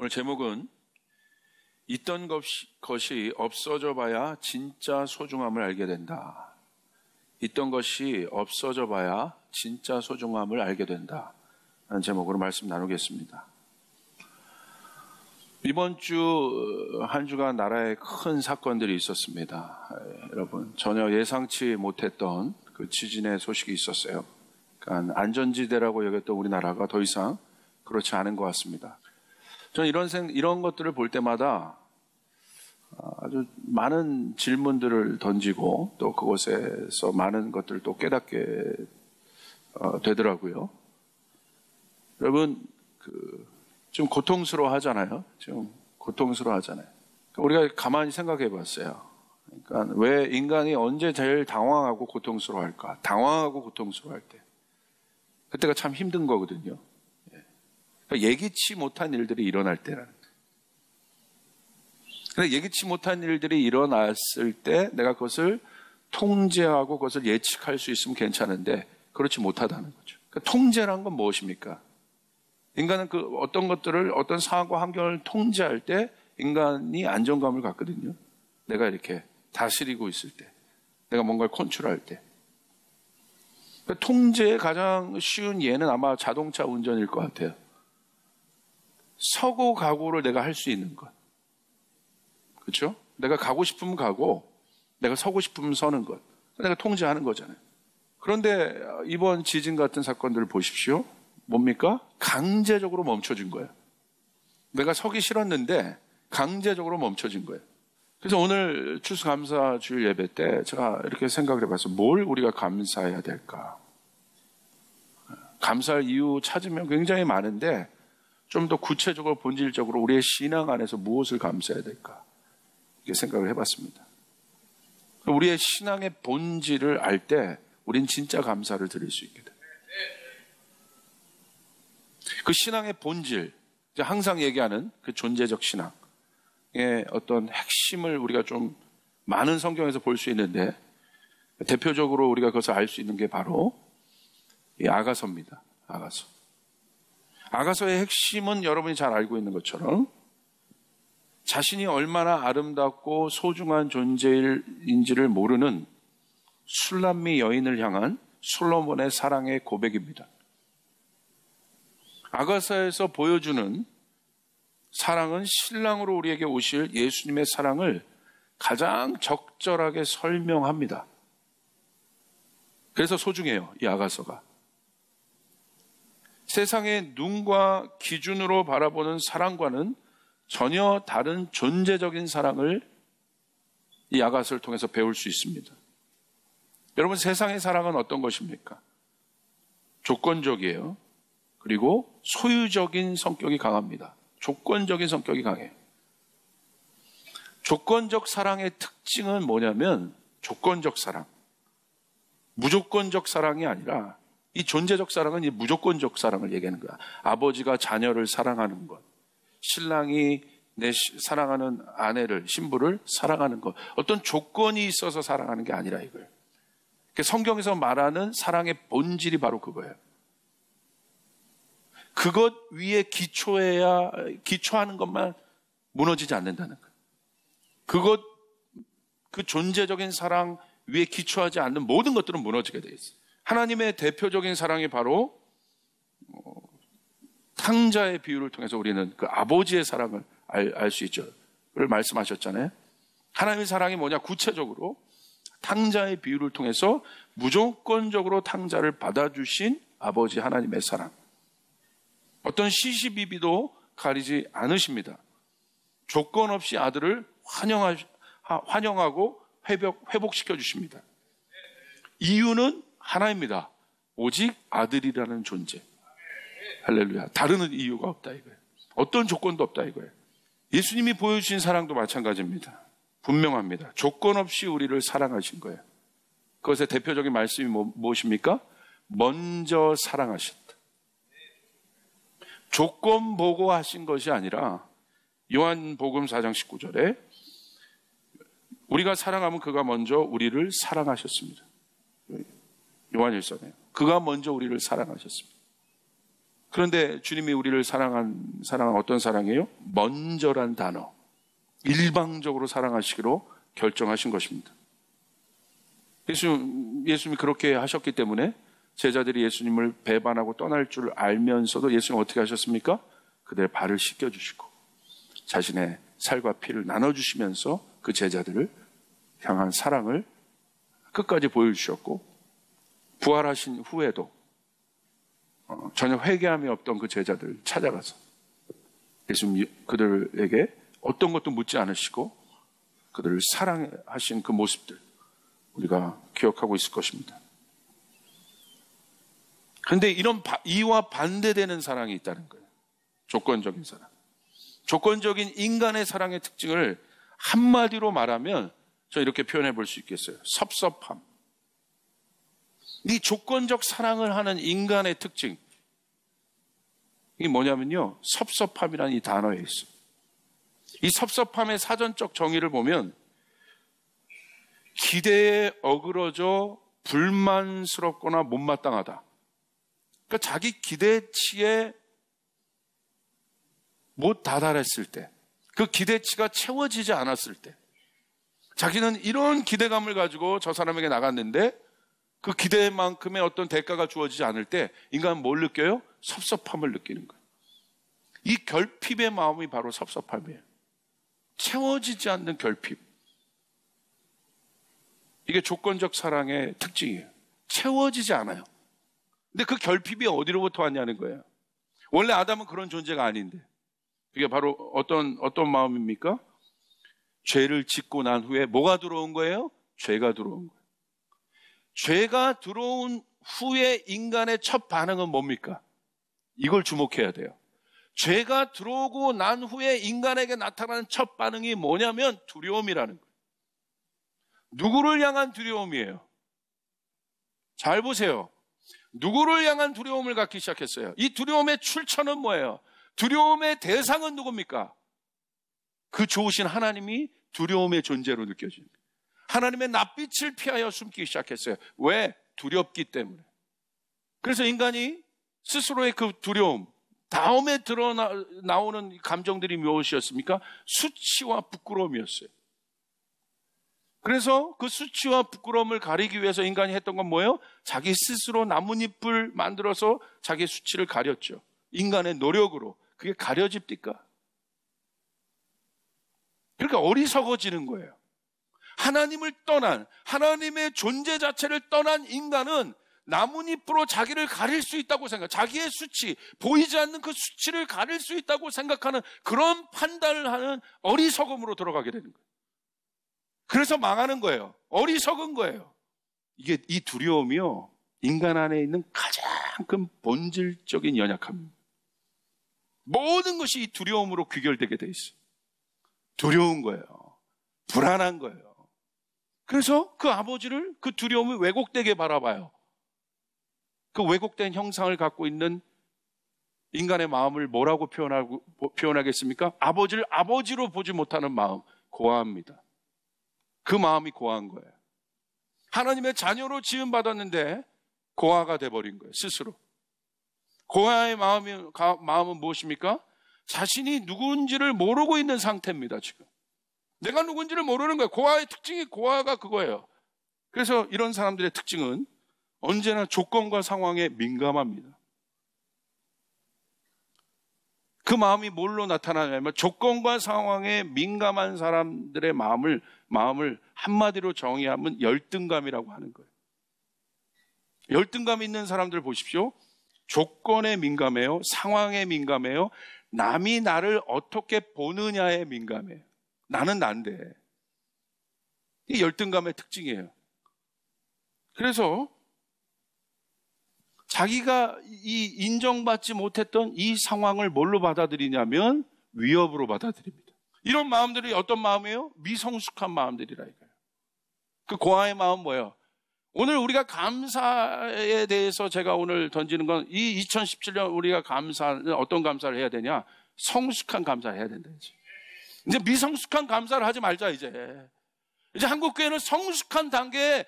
오늘 제목은 있던 것이 없어져 봐야 진짜 소중함을 알게 된다. 있던 것이 없어져 봐야 진짜 소중함을 알게 된다. 라는 제목으로 말씀 나누겠습니다. 이번 주 한 주간 나라에 큰 사건들이 있었습니다. 여러분, 전혀 예상치 못했던 그 지진의 소식이 있었어요. 그러니까 안전지대라고 여겼던 우리나라가 더 이상 그렇지 않은 것 같습니다. 저는 이런 것들을 볼 때마다 아주 많은 질문들을 던지고 또 그곳에서 많은 것들을 또 깨닫게 되더라고요. 여러분, 좀 고통스러워 하잖아요. 우리가 가만히 생각해 봤어요. 그러니까 왜 인간이 언제 제일 당황하고 고통스러워할까? 당황하고 고통스러워할 때. 그때가 참 힘든 거거든요. 그러니까 예기치 못한 일들이 일어날 때라는 거예요. 근데 예기치 못한 일들이 일어났을 때 내가 그것을 통제하고 그것을 예측할 수 있으면 괜찮은데 그렇지 못하다는 거죠. 그러니까 통제란 건 무엇입니까? 인간은 어떤 것들을, 어떤 상황과 환경을 통제할 때 인간이 안정감을 갖거든요. 내가 이렇게 다스리고 있을 때, 내가 뭔가를 컨트롤할 때. 그러니까 통제의 가장 쉬운 예는 아마 자동차 운전일 것 같아요. 서고 가고를 내가 할 수 있는 것. 그렇죠? 내가 가고 싶으면 가고, 내가 서고 싶으면 서는 것. 내가 통제하는 거잖아요. 그런데 이번 지진 같은 사건들을 보십시오. 뭡니까? 강제적으로 멈춰진 거예요. 내가 서기 싫었는데 강제적으로 멈춰진 거예요. 그래서 오늘 추수감사 주일 예배 때 제가 이렇게 생각을 해봤어요. 뭘 우리가 감사해야 될까? 감사할 이유 찾으면 굉장히 많은데 좀 더 구체적으로 본질적으로 우리의 신앙 안에서 무엇을 감사해야 될까? 이렇게 생각을 해봤습니다. 우리의 신앙의 본질을 알 때 우린 진짜 감사를 드릴 수 있게 돼요. 그 신앙의 본질, 항상 얘기하는 그 존재적 신앙의 어떤 핵심을 우리가 좀 많은 성경에서 볼 수 있는데 대표적으로 우리가 그것을 알 수 있는 게 바로 이 아가서입니다. 아가서의 핵심은 여러분이 잘 알고 있는 것처럼 자신이 얼마나 아름답고 소중한 존재인지를 모르는 술람미 여인을 향한 솔로몬의 사랑의 고백입니다. 아가서에서 보여주는 사랑은 신랑으로 우리에게 오실 예수님의 사랑을 가장 적절하게 설명합니다. 그래서 소중해요, 이 아가서가. 세상의 눈과 기준으로 바라보는 사랑과는 전혀 다른 존재적인 사랑을 이 아가서를 통해서 배울 수 있습니다. 여러분, 세상의 사랑은 어떤 것입니까? 조건적이에요. 그리고 소유적인 성격이 강합니다. 조건적인 성격이 강해요. 조건적 사랑의 특징은 뭐냐면 조건적 사랑. 무조건적 사랑이 아니라 이 존재적 사랑은 이 무조건적 사랑을 얘기하는 거야. 아버지가 자녀를 사랑하는 것. 신랑이 내 사랑하는 아내를, 신부를 사랑하는 것. 어떤 조건이 있어서 사랑하는 게 아니라 이거예요. 성경에서 말하는 사랑의 본질이 바로 그거예요. 그것 위에 기초하는 것만 무너지지 않는다는 거예요. 그 존재적인 사랑 위에 기초하지 않는 모든 것들은 무너지게 되어 있어요. 하나님의 대표적인 사랑이 바로 탕자의 비유를 통해서 우리는 그 아버지의 사랑을 알 수 있죠. 그걸 말씀하셨잖아요. 하나님의 사랑이 뭐냐? 구체적으로 탕자의 비유를 통해서 무조건적으로 탕자를 받아주신 아버지 하나님의 사랑. 어떤 시시비비도 가리지 않으십니다. 조건 없이 아들을 환영하고 회복시켜 주십니다. 이유는 하나입니다. 오직 아들이라는 존재. 할렐루야. 다른 이유가 없다 이거예요. 어떤 조건도 없다 이거예요. 예수님이 보여주신 사랑도 마찬가지입니다. 분명합니다. 조건 없이 우리를 사랑하신 거예요. 그것의 대표적인 말씀이 무엇입니까? 먼저 사랑하셨다. 조건 보고 하신 것이 아니라 요한복음 4장 19절에 우리가 사랑하면 그가 먼저 우리를 사랑하셨습니다. 요한 1서네요. 그가 먼저 우리를 사랑하셨습니다. 그런데 주님이 우리를 사랑한 어떤 사랑이에요? 먼저란 단어. 일방적으로 사랑하시기로 결정하신 것입니다. 예수님이 그렇게 하셨기 때문에 제자들이 예수님을 배반하고 떠날 줄 알면서도 예수님 어떻게 하셨습니까? 그들의 발을 씻겨주시고 자신의 살과 피를 나눠주시면서 그 제자들을 향한 사랑을 끝까지 보여주셨고, 부활하신 후에도 전혀 회개함이 없던 그 제자들 찾아가서 예수님 그들에게 어떤 것도 묻지 않으시고 그들을 사랑하신 그 모습들 우리가 기억하고 있을 것입니다. 그런데 이와 반대되는 사랑이 있다는 거예요. 조건적인 사랑. 조건적인 인간의 사랑의 특징을 한마디로 말하면 저 이렇게 표현해 볼 수 있겠어요. 섭섭함. 이 조건적 사랑을 하는 인간의 특징, 이게 뭐냐면요, 섭섭함이라는 이 단어에 있어요. 이 섭섭함의 사전적 정의를 보면 기대에 어그러져 불만스럽거나 못마땅하다. 그러니까 자기 기대치에 못 다다랐을 때, 그 기대치가 채워지지 않았을 때, 자기는 이런 기대감을 가지고 저 사람에게 나갔는데 그 기대만큼의 어떤 대가가 주어지지 않을 때 인간은 뭘 느껴요? 섭섭함을 느끼는 거예요. 이 결핍의 마음이 바로 섭섭함이에요. 채워지지 않는 결핍. 이게 조건적 사랑의 특징이에요. 채워지지 않아요. 근데 그 결핍이 어디로부터 왔냐는 거예요. 원래 아담은 그런 존재가 아닌데, 이게 바로 어떤 마음입니까? 죄를 짓고 난 후에 뭐가 들어온 거예요? 죄가 들어온 거예요. 죄가 들어온 후에 인간의 첫 반응은 뭡니까? 이걸 주목해야 돼요. 죄가 들어오고 난 후에 인간에게 나타나는 첫 반응이 뭐냐면 두려움이라는 거예요. 누구를 향한 두려움이에요? 잘 보세요. 누구를 향한 두려움을 갖기 시작했어요? 이 두려움의 출처는 뭐예요? 두려움의 대상은 누굽니까? 그 좋으신 하나님이 두려움의 존재로 느껴집니다. 하나님의 낯빛을 피하여 숨기 시작했어요. 왜? 두렵기 때문에. 그래서 인간이 스스로의 그 두려움, 다음에 나오는 감정들이 무엇이었습니까? 수치와 부끄러움이었어요. 그래서 그 수치와 부끄러움을 가리기 위해서 인간이 했던 건 뭐예요? 자기 스스로 나뭇잎을 만들어서 자기 수치를 가렸죠. 인간의 노력으로. 그게 가려집니까? 그러니까 어리석어지는 거예요. 하나님을 떠난, 하나님의 존재 자체를 떠난 인간은 나뭇잎으로 자기를 가릴 수 있다고 생각, 자기의 수치, 보이지 않는 그 수치를 가릴 수 있다고 생각하는 그런 판단을 하는 어리석음으로 들어가게 되는 거예요. 그래서 망하는 거예요. 어리석은 거예요. 이게 이 두려움이요, 인간 안에 있는 가장 큰 본질적인 연약함입니다. 모든 것이 이 두려움으로 귀결되게 돼 있어요. 두려운 거예요. 불안한 거예요. 그래서 그 아버지를 그 두려움이 왜곡되게 바라봐요. 그 왜곡된 형상을 갖고 있는 인간의 마음을 뭐라고 표현하겠습니까? 아버지를 아버지로 보지 못하는 마음, 고아합니다. 그 마음이 고아한 거예요. 하나님의 자녀로 지음받았는데 고아가 돼버린 거예요, 스스로. 고아의 마음은 무엇입니까? 자신이 누군지를 모르고 있는 상태입니다, 지금. 내가 누군지를 모르는 거예요. 고아의 특징이, 고아가 그거예요. 그래서 이런 사람들의 특징은 언제나 조건과 상황에 민감합니다. 그 마음이 뭘로 나타나냐면 조건과 상황에 민감한 사람들의 마음을 한마디로 정의하면 열등감이라고 하는 거예요. 열등감 있는 사람들 보십시오. 조건에 민감해요. 상황에 민감해요. 남이 나를 어떻게 보느냐에 민감해요. 나는 난데. 이 열등감의 특징이에요. 그래서 자기가 이 인정받지 못했던 이 상황을 뭘로 받아들이냐면 위협으로 받아들입니다. 이런 마음들이 어떤 마음이에요? 미성숙한 마음들이라 이거예요. 그 고아의 마음 뭐예요? 오늘 우리가 감사에 대해서 제가 오늘 던지는 건 이 2017년 우리가 감사는 어떤 감사를 해야 되냐? 성숙한 감사를 해야 된다. 이제 미성숙한 감사를 하지 말자 이제 한국교회는 성숙한 단계에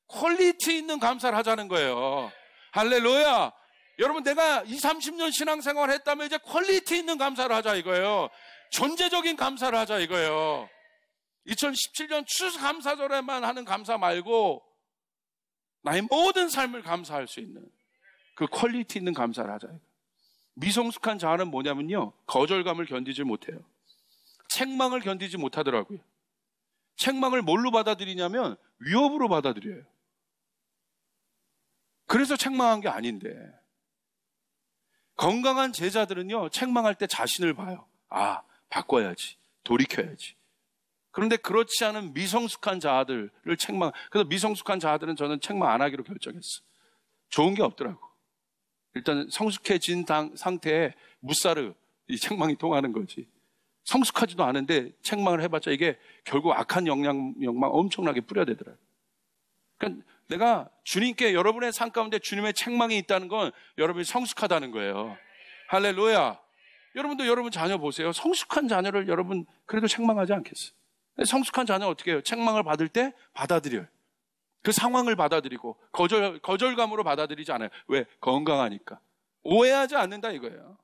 퀄리티 있는 감사를 하자는 거예요. 할렐루야. 여러분, 내가 20, 30년 신앙생활 했다면 이제 퀄리티 있는 감사를 하자 이거예요. 존재적인 감사를 하자 이거예요. 2017년 추수감사절에만 하는 감사 말고 나의 모든 삶을 감사할 수 있는 그 퀄리티 있는 감사를 하자 이거예요. 미성숙한 자아는 뭐냐면요, 거절감을 견디지 못해요. 책망을 견디지 못하더라고요. 책망을 뭘로 받아들이냐면 위협으로 받아들여요. 그래서 책망한 게 아닌데, 건강한 제자들은요, 책망할 때 자신을 봐요. 아, 바꿔야지, 돌이켜야지. 그런데 그렇지 않은 미성숙한 자아들을 그래서 미성숙한 자아들은 저는 책망 안 하기로 결정했어요. 좋은 게 없더라고. 일단 성숙해진 상태에 무사르 이 책망이 통하는 거지. 성숙하지도 않은데 책망을 해봤자 이게 결국 악한 영향 엄청나게 뿌려대더라고요. 그러니까 내가 주님께, 여러분의 삶 가운데 주님의 책망이 있다는 건 여러분이 성숙하다는 거예요. 할렐루야. 여러분도 여러분 자녀 보세요. 성숙한 자녀를 여러분 그래도 책망하지 않겠어요? 성숙한 자녀는 어떻게 해요? 책망을 받을 때 받아들여요. 그 상황을 받아들이고 거절감으로 받아들이지 않아요. 왜? 건강하니까. 오해하지 않는다 이거예요.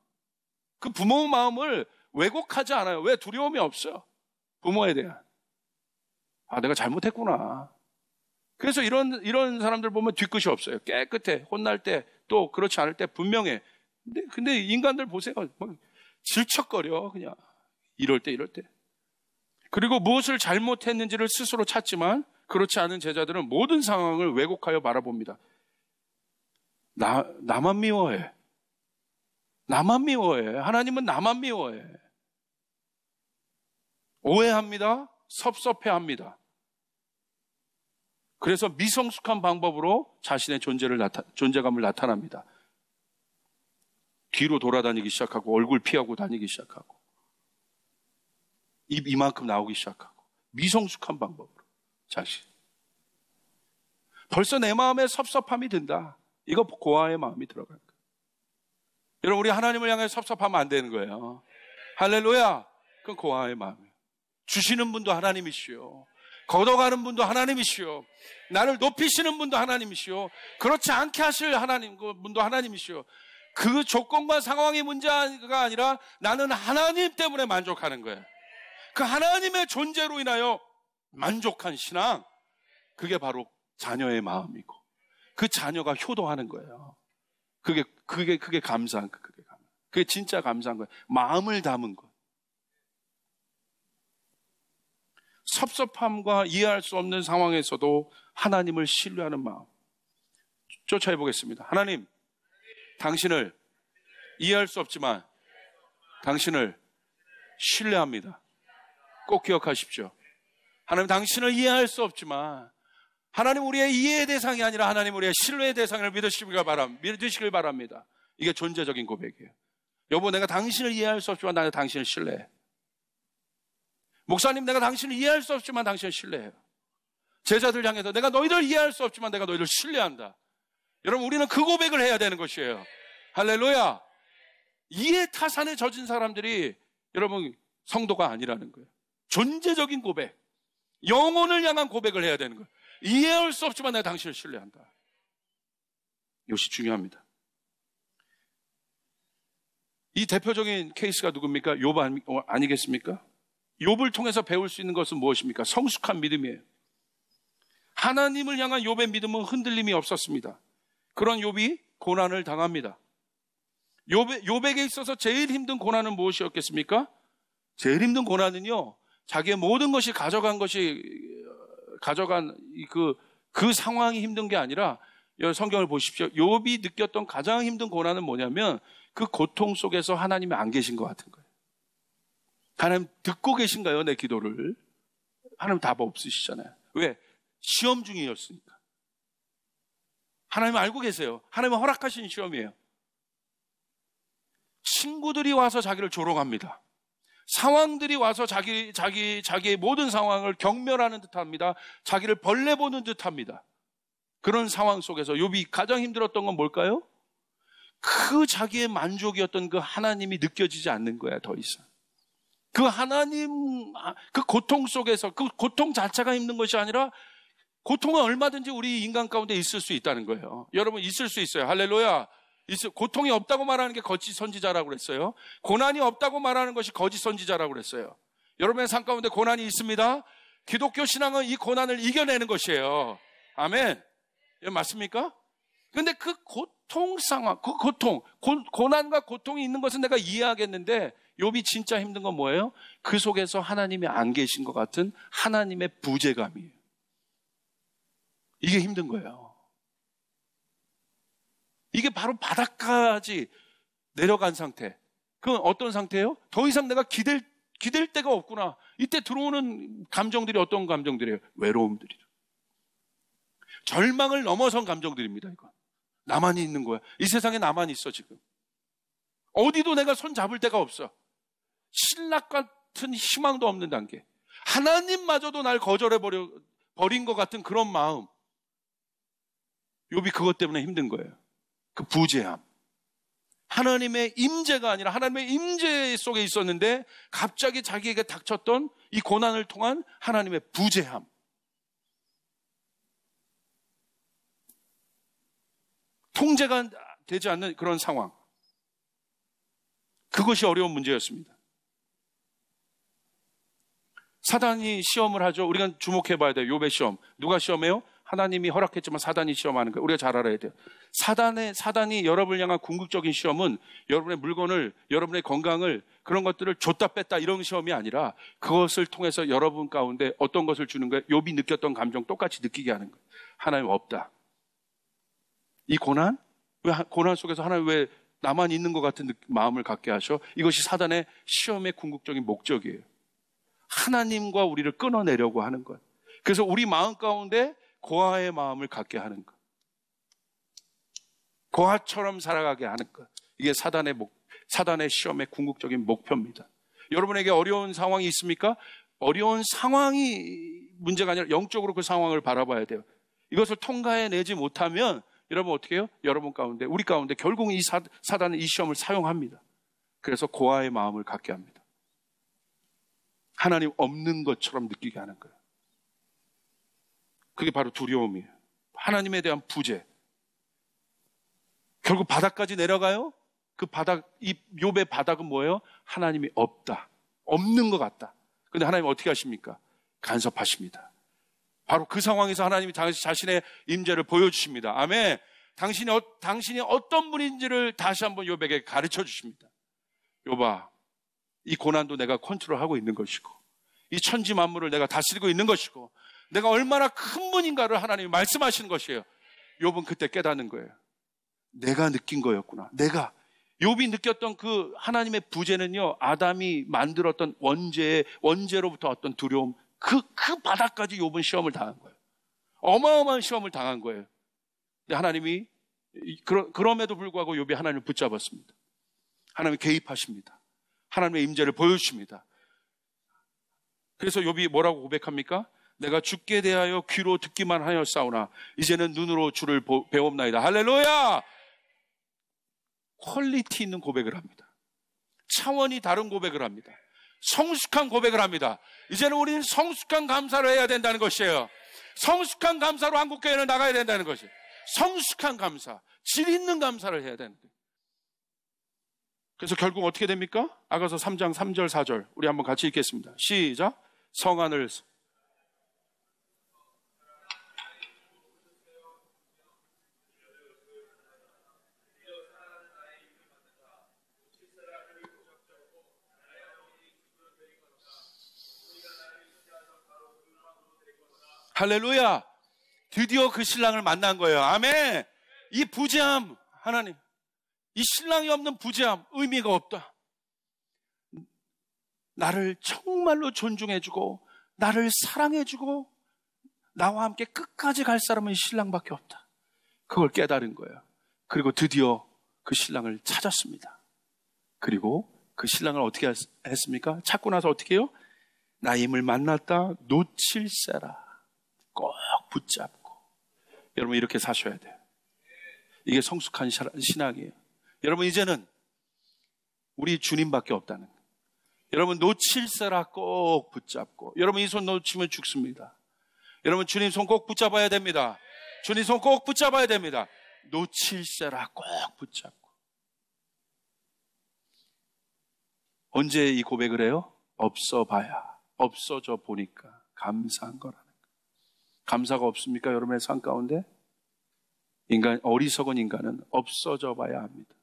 그 부모 마음을 왜곡하지 않아요. 왜? 두려움이 없어요. 부모에 대한. 아, 내가 잘못했구나. 그래서 이런 사람들 보면 뒤끝이 없어요. 깨끗해. 혼날 때, 또 그렇지 않을 때 분명해. 근데 인간들 보세요. 막 질척거려, 그냥. 이럴 때. 그리고 무엇을 잘못했는지를 스스로 찾지만, 그렇지 않은 제자들은 모든 상황을 왜곡하여 바라봅니다. 나만 미워해. 나만 미워해. 하나님은 나만 미워해. 오해합니다. 섭섭해합니다. 그래서 미성숙한 방법으로 자신의 존재감을 나타납니다. 뒤로 돌아다니기 시작하고 얼굴 피하고 다니기 시작하고 입 이만큼 나오기 시작하고 미성숙한 방법으로 자신. 벌써 내 마음에 섭섭함이 든다. 이거 고아의 마음이 들어갈 거예요. 여러분, 우리 하나님을 향해 섭섭하면 안 되는 거예요. 할렐루야. 그건 고아의 마음이에요. 주시는 분도 하나님이시오. 걷어가는 분도 하나님이시오. 나를 높이시는 분도 하나님이시오. 그렇지 않게 하실 분도 하나님이시오. 그 조건과 상황이 문제가 아니라 나는 하나님 때문에 만족하는 거예요. 그 하나님의 존재로 인하여 만족한 신앙, 그게 바로 자녀의 마음이고 그 자녀가 효도하는 거예요. 그게 감사한 거. 그게 진짜 감사한 거예요. 마음을 담은 거. 섭섭함과 이해할 수 없는 상황에서도 하나님을 신뢰하는 마음. 쫓아해 보겠습니다. 하나님, 당신을 이해할 수 없지만 당신을 신뢰합니다. 꼭 기억하십시오. 하나님, 당신을 이해할 수 없지만 하나님, 우리의 이해의 대상이 아니라 하나님, 우리의 신뢰의 대상을 믿으시길 바랍니다. 이게 존재적인 고백이에요. 여보, 내가 당신을 이해할 수 없지만 나는 당신을 신뢰해. 목사님, 내가 당신을 이해할 수 없지만 당신을 신뢰해요. 제자들 향해서 내가 너희들 이해할 수 없지만 내가 너희들 신뢰한다. 여러분, 우리는 그 고백을 해야 되는 것이에요. 할렐루야. 이해 타산에 젖은 사람들이 여러분 성도가 아니라는 거예요. 존재적인 고백, 영혼을 향한 고백을 해야 되는 거예요. 이해할 수 없지만 내가 당신을 신뢰한다. 이것이 중요합니다. 이 대표적인 케이스가 누굽니까? 욥 아니겠습니까? 욥을 통해서 배울 수 있는 것은 무엇입니까? 성숙한 믿음이에요. 하나님을 향한 욥의 믿음은 흔들림이 없었습니다. 그런 욥이 고난을 당합니다. 욥에게 있어서 제일 힘든 고난은 무엇이었겠습니까? 제일 힘든 고난은요, 자기의 모든 것이 가져간 그 상황이 힘든 게 아니라, 성경을 보십시오. 욥이 느꼈던 가장 힘든 고난은 뭐냐면 그 고통 속에서 하나님이 안 계신 것 같은 거예요. 하나님 듣고 계신가요? 내 기도를. 하나님 답 없으시잖아요. 왜? 시험 중이었으니까. 하나님 알고 계세요. 하나님은 허락하신 시험이에요. 친구들이 와서 자기를 조롱합니다. 상황들이 와서 자기의 모든 상황을 경멸하는 듯합니다. 자기를 벌레 보는 듯합니다. 그런 상황 속에서 욥이 가장 힘들었던 건 뭘까요? 그 자기의 만족이었던 그 하나님이 느껴지지 않는 거야, 더 이상. 그 하나님, 그 고통 속에서, 그 고통 자체가 힘든 것이 아니라 고통은 얼마든지 우리 인간 가운데 있을 수 있다는 거예요. 여러분, 있을 수 있어요. 할렐루야. 고통이 없다고 말하는 게 거짓 선지자라고 그랬어요. 고난이 없다고 말하는 것이 거짓 선지자라고 그랬어요. 여러분의 삶 가운데 고난이 있습니다. 기독교 신앙은 이 고난을 이겨내는 것이에요. 아멘. 이거 맞습니까? 근데 그 고통 상황, 그 고난과 고통이 있는 것은 내가 이해하겠는데, 욥이 진짜 힘든 건 뭐예요? 그 속에서 하나님이 안 계신 것 같은 하나님의 부재감이에요. 이게 힘든 거예요. 이게 바로 바닥까지 내려간 상태. 그건 어떤 상태예요? 더 이상 내가 기댈 데가 없구나. 이때 들어오는 감정들이 어떤 감정들이에요? 외로움들이죠. 절망을 넘어선 감정들입니다. 이거 나만이 있는 거야. 이 세상에 나만 있어. 지금 어디도 내가 손 잡을 데가 없어. 신락 같은 희망도 없는 단계. 하나님마저도 날 거절해 버린 것 같은 그런 마음. 욥이 그것 때문에 힘든 거예요. 그 부재함. 하나님의 임재가 아니라 하나님의 임재 속에 있었는데 갑자기 자기에게 닥쳤던 이 고난을 통한 하나님의 부재함. 통제가 되지 않는 그런 상황. 그것이 어려운 문제였습니다. 사단이 시험을 하죠. 우리가 주목해 봐야 돼요. 욥의 시험. 누가 시험해요? 하나님이 허락했지만 사단이 시험하는 거예요. 우리가 잘 알아야 돼요. 사단이 여러분을 향한 궁극적인 시험은 여러분의 물건을, 여러분의 건강을, 그런 것들을 줬다 뺐다 이런 시험이 아니라 그것을 통해서 여러분 가운데 어떤 것을 주는 거예요? 욥이 느꼈던 감정 똑같이 느끼게 하는 거예요. 하나님 없다. 이 고난? 고난 속에서 하나님 왜 나만 있는 것 같은 마음을 갖게 하셔? 이것이 사단의 시험의 궁극적인 목적이에요. 하나님과 우리를 끊어내려고 하는 것. 그래서 우리 마음 가운데 고아의 마음을 갖게 하는 것. 고아처럼 살아가게 하는 것. 이게 사단의 시험의 궁극적인 목표입니다. 여러분에게 어려운 상황이 있습니까? 어려운 상황이 문제가 아니라 영적으로 그 상황을 바라봐야 돼요. 이것을 통과해내지 못하면 여러분 어떻게 해요? 여러분 가운데, 우리 가운데 결국 이 사단은 이 시험을 사용합니다. 그래서 고아의 마음을 갖게 합니다. 하나님 없는 것처럼 느끼게 하는 거예요. 그게 바로 두려움이에요. 하나님에 대한 부재. 결국 바닥까지 내려가요. 그 바닥, 이 욥의 바닥은 뭐예요? 하나님이 없다. 없는 것 같다. 그런데 하나님 어떻게 하십니까? 간섭하십니다. 바로 그 상황에서 하나님이 자신의 임재를 보여주십니다. 아멘. 당신이 어떤 분인지를 다시 한번 욥에게 가르쳐 주십니다. 욥아, 이 고난도 내가 컨트롤하고 있는 것이고, 이 천지 만물을 내가 다스리고 있는 것이고, 내가 얼마나 큰 분인가를 하나님이 말씀하시는 것이에요. 욥은 그때 깨닫는 거예요. 내가 느낀 거였구나. 욥이 느꼈던 그 하나님의 부재는요, 아담이 만들었던 원죄로부터 어떤 두려움, 그 바닥까지 욥은 시험을 당한 거예요. 어마어마한 시험을 당한 거예요. 근데 하나님이 그럼에도 불구하고 욥이 하나님을 붙잡았습니다. 하나님이 개입하십니다. 하나님의 임재를 보여주십니다. 그래서 욥이 뭐라고 고백합니까? 내가 주께 대하여 귀로 듣기만 하였사오나 이제는 눈으로 주를 배웁나이다. 할렐루야! 퀄리티 있는 고백을 합니다. 차원이 다른 고백을 합니다. 성숙한 고백을 합니다. 이제는 우리는 성숙한 감사를 해야 된다는 것이에요. 성숙한 감사로 한국교회는 나가야 된다는 것이에요. 성숙한 감사, 질 있는 감사를 해야 되는 거예요. 그래서 결국 어떻게 됩니까? 아가서 3장 3절 4절 우리 한번 같이 읽겠습니다. 시작. 성안을 할렐루야. 드디어 그 신랑을 만난 거예요. 아멘. 이 부재함, 하나님, 이 신랑이 없는 부재함 의미가 없다. 나를 정말로 존중해주고 나를 사랑해주고 나와 함께 끝까지 갈 사람은 신랑밖에 없다. 그걸 깨달은 거예요. 그리고 드디어 그 신랑을 찾았습니다. 그리고 그 신랑을 어떻게 했습니까? 찾고 나서 어떻게 해요? 나임을 만났다 놓칠세라 꼭 붙잡고. 여러분 이렇게 사셔야 돼요. 이게 성숙한 신앙이에요. 여러분 이제는 우리 주님밖에 없다는 거예요. 여러분 놓칠세라 꼭 붙잡고. 여러분 이 손 놓치면 죽습니다. 여러분 주님 손 꼭 붙잡아야 됩니다. 주님 손 꼭 붙잡아야 됩니다. 놓칠세라 꼭 붙잡고. 언제 이 고백을 해요? 없어 봐야, 없어져 보니까 감사한 거라는 거예요. 감사가 없습니까? 여러분의 삶 가운데? 어리석은 인간은 없어져 봐야 합니다.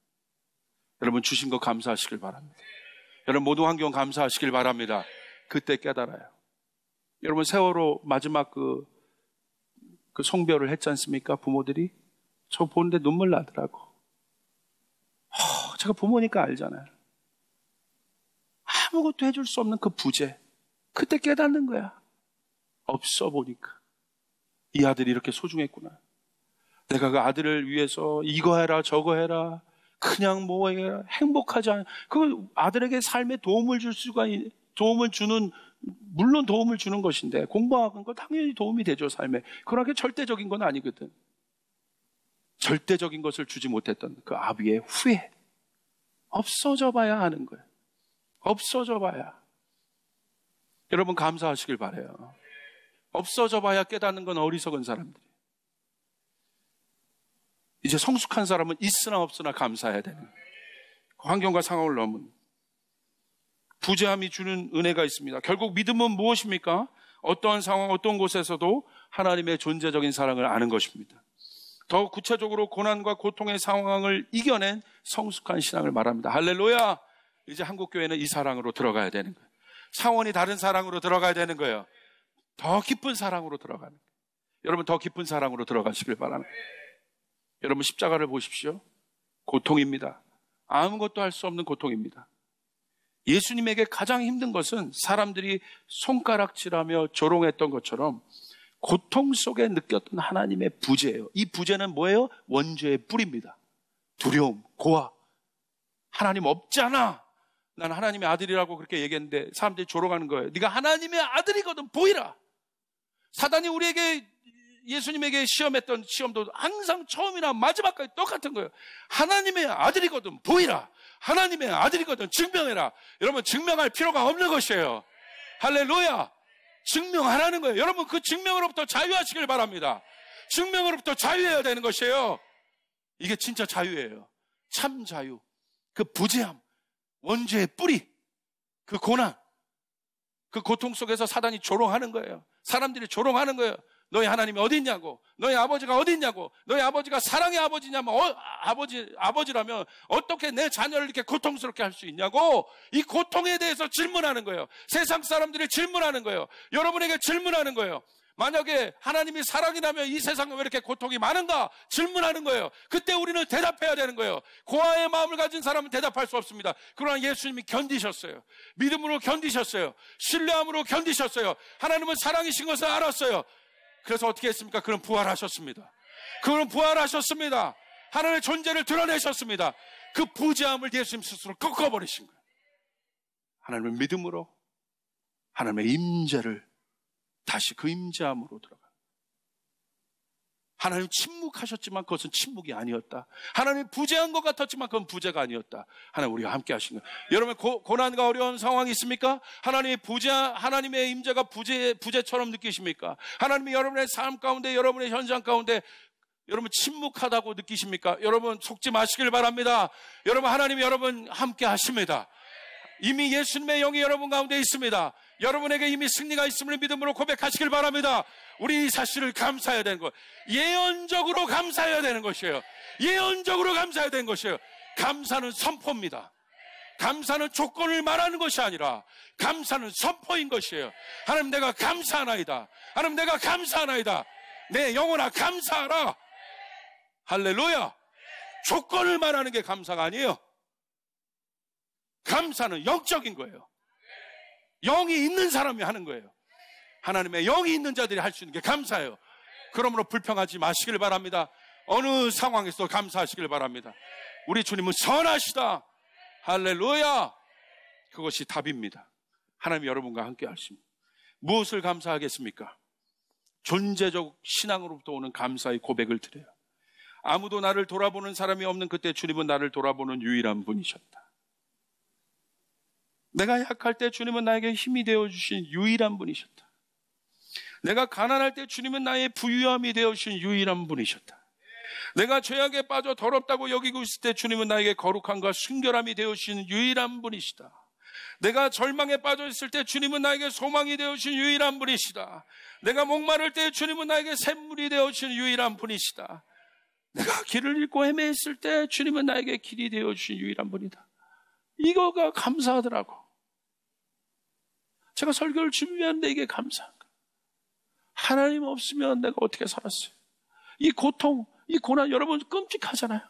여러분 주신 거 감사하시길 바랍니다. 여러분 모든 환경 감사하시길 바랍니다. 그때 깨달아요. 여러분 세월호 마지막 그 송별을 했지 않습니까? 부모들이. 저 보는데 눈물 나더라고. 제가 부모니까 알잖아요. 아무것도 해줄 수 없는 그 부재. 그때 깨닫는 거야. 없어 보니까 이 아들이 이렇게 소중했구나. 내가 그 아들을 위해서 이거 해라 저거 해라 그냥 뭐 해라 행복하지 않아. 그 아들에게 삶에 도움을 주는 물론 도움을 주는 것인데 공부하는 거 당연히 도움이 되죠. 삶에. 그러나 절대적인 건 아니거든. 절대적인 것을 주지 못했던 그 아비의 후회. 없어져 봐야 하는 거예요. 없어져 봐야. 여러분 감사하시길 바라요. 없어져 봐야 깨닫는 건 어리석은 사람들이. 이제 성숙한 사람은 있으나 없으나 감사해야 되는 거예요. 환경과 상황을 넘은 부재함이 주는 은혜가 있습니다. 결국 믿음은 무엇입니까? 어떠한 상황, 어떤 곳에서도 하나님의 존재적인 사랑을 아는 것입니다. 더 구체적으로 고난과 고통의 상황을 이겨낸 성숙한 신앙을 말합니다. 할렐루야! 이제 한국교회는 이 사랑으로 들어가야 되는 거예요. 차원이 다른 사랑으로 들어가야 되는 거예요. 더 깊은 사랑으로 들어가는 거예요. 여러분 더 깊은 사랑으로 들어가시길 바랍니다. 여러분 십자가를 보십시오. 고통입니다. 아무것도 할 수 없는 고통입니다. 예수님에게 가장 힘든 것은 사람들이 손가락질하며 조롱했던 것처럼 고통 속에 느꼈던 하나님의 부재예요. 이 부재는 뭐예요? 원죄의 뿌리입니다. 두려움, 고아. 하나님 없잖아. 난 하나님의 아들이라고 그렇게 얘기했는데 사람들이 조롱하는 거예요. 네가 하나님의 아들이거든 보이라. 사단이 우리에게 예수님에게 시험했던 시험도 항상 처음이나 마지막까지 똑같은 거예요. 하나님의 아들이거든 보이라. 하나님의 아들이거든 증명해라. 여러분 증명할 필요가 없는 것이에요. 할렐루야. 증명하라는 거예요. 여러분 그 증명으로부터 자유하시길 바랍니다. 증명으로부터 자유해야 되는 것이에요. 이게 진짜 자유예요. 참 자유. 그 부재함, 원죄의 뿌리, 그 고난, 그 고통 속에서 사단이 조롱하는 거예요. 사람들이 조롱하는 거예요. 너희 하나님이 어디 있냐고, 너희 아버지가 어디 있냐고, 너희 아버지가 사랑의 아버지냐면 아버지라면 어떻게 내 자녀를 이렇게 고통스럽게 할 수 있냐고. 이 고통에 대해서 질문하는 거예요. 세상 사람들이 질문하는 거예요. 여러분에게 질문하는 거예요. 만약에 하나님이 사랑이라면 이 세상에 왜 이렇게 고통이 많은가 질문하는 거예요. 그때 우리는 대답해야 되는 거예요. 고아의 마음을 가진 사람은 대답할 수 없습니다. 그러나 예수님이 견디셨어요. 믿음으로 견디셨어요. 신뢰함으로 견디셨어요. 하나님은 사랑이신 것을 알았어요. 그래서 어떻게 했습니까? 그는 부활하셨습니다. 그는 부활하셨습니다. 하나님의 존재를 드러내셨습니다. 그 부재함을 예수님 스스로 꺾어버리신 거예요. 하나님의 믿음으로 하나님의 임재를 다시 그 임재함으로 들어가. 하나님 침묵하셨지만 그것은 침묵이 아니었다. 하나님 부재한 것 같았지만 그건 부재가 아니었다. 하나님 우리가 함께 하신 거예요. 여러분 고난과 어려운 상황이 있습니까? 하나님의 임재가 부재처럼 느끼십니까? 하나님이 여러분의 삶 가운데, 여러분의 현장 가운데 여러분 침묵하다고 느끼십니까? 여러분 속지 마시길 바랍니다. 여러분 하나님이 여러분 함께 하십니다. 이미 예수님의 영이 여러분 가운데 있습니다. 여러분에게 이미 승리가 있음을 믿음으로 고백하시길 바랍니다. 우리 이 사실을 감사해야 되는 거예요. 예언적으로 감사해야 되는 것이에요. 예언적으로 감사해야 되는 것이에요. 감사는 선포입니다. 감사는 조건을 말하는 것이 아니라 감사는 선포인 것이에요. 하나님 내가 감사하나이다. 하나님 내가 감사하나이다. 내 영혼아 감사하라. 할렐루야. 조건을 말하는 게 감사가 아니에요. 감사는 영적인 거예요. 영이 있는 사람이 하는 거예요. 하나님의 영이 있는 자들이 할 수 있는 게 감사예요. 그러므로 불평하지 마시길 바랍니다. 어느 상황에서도 감사하시길 바랍니다. 우리 주님은 선하시다. 할렐루야. 그것이 답입니다. 하나님 여러분과 함께 하십니다. 무엇을 감사하겠습니까? 존재적 신앙으로부터 오는 감사의 고백을 드려요. 아무도 나를 돌아보는 사람이 없는 그때 주님은 나를 돌아보는 유일한 분이셨다. 내가 약할 때 주님은 나에게 힘이 되어주신 유일한 분이셨다. 내가 가난할 때 주님은 나의 부유함이 되어주신 유일한 분이셨다. 내가 죄악에 빠져 더럽다고 여기고 있을 때 주님은 나에게 거룩함과 순결함이 되어주신 유일한 분이시다. 내가 절망에 빠져 있을 때 주님은 나에게 소망이 되어주신 유일한 분이시다. 내가 목마를 때 주님은 나에게 샘물이 되어주신 유일한 분이시다. 내가 길을 잃고 헤매있을 때 주님은 나에게 길이 되어주신 유일한 분이다. 이거가 감사하더라고. 제가 설교를 준비하는데 이게 감사한 거예요. 하나님 없으면 내가 어떻게 살았어요? 이 고통, 이 고난 여러분 끔찍하잖아요.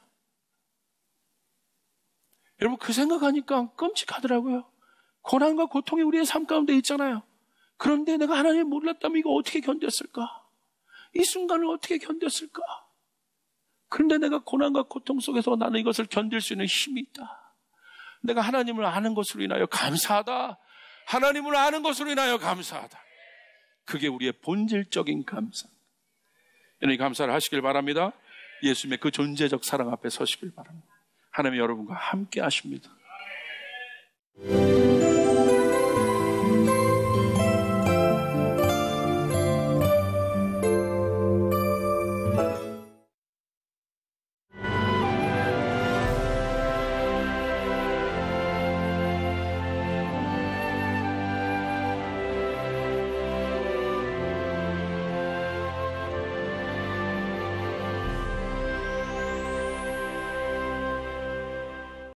여러분 그 생각하니까 끔찍하더라고요. 고난과 고통이 우리의 삶 가운데 있잖아요. 그런데 내가 하나님을 몰랐다면 이거 어떻게 견뎠을까? 이 순간을 어떻게 견뎠을까? 그런데 내가 고난과 고통 속에서 나는 이것을 견딜 수 있는 힘이 있다. 내가 하나님을 아는 것으로 인하여 감사하다. 하나님을 아는 것으로 인하여 감사하다. 그게 우리의 본질적인 감사. 여러분 감사를 하시길 바랍니다. 예수님의 그 존재적 사랑 앞에 서시길 바랍니다. 하나님 여러분과 함께 하십니다.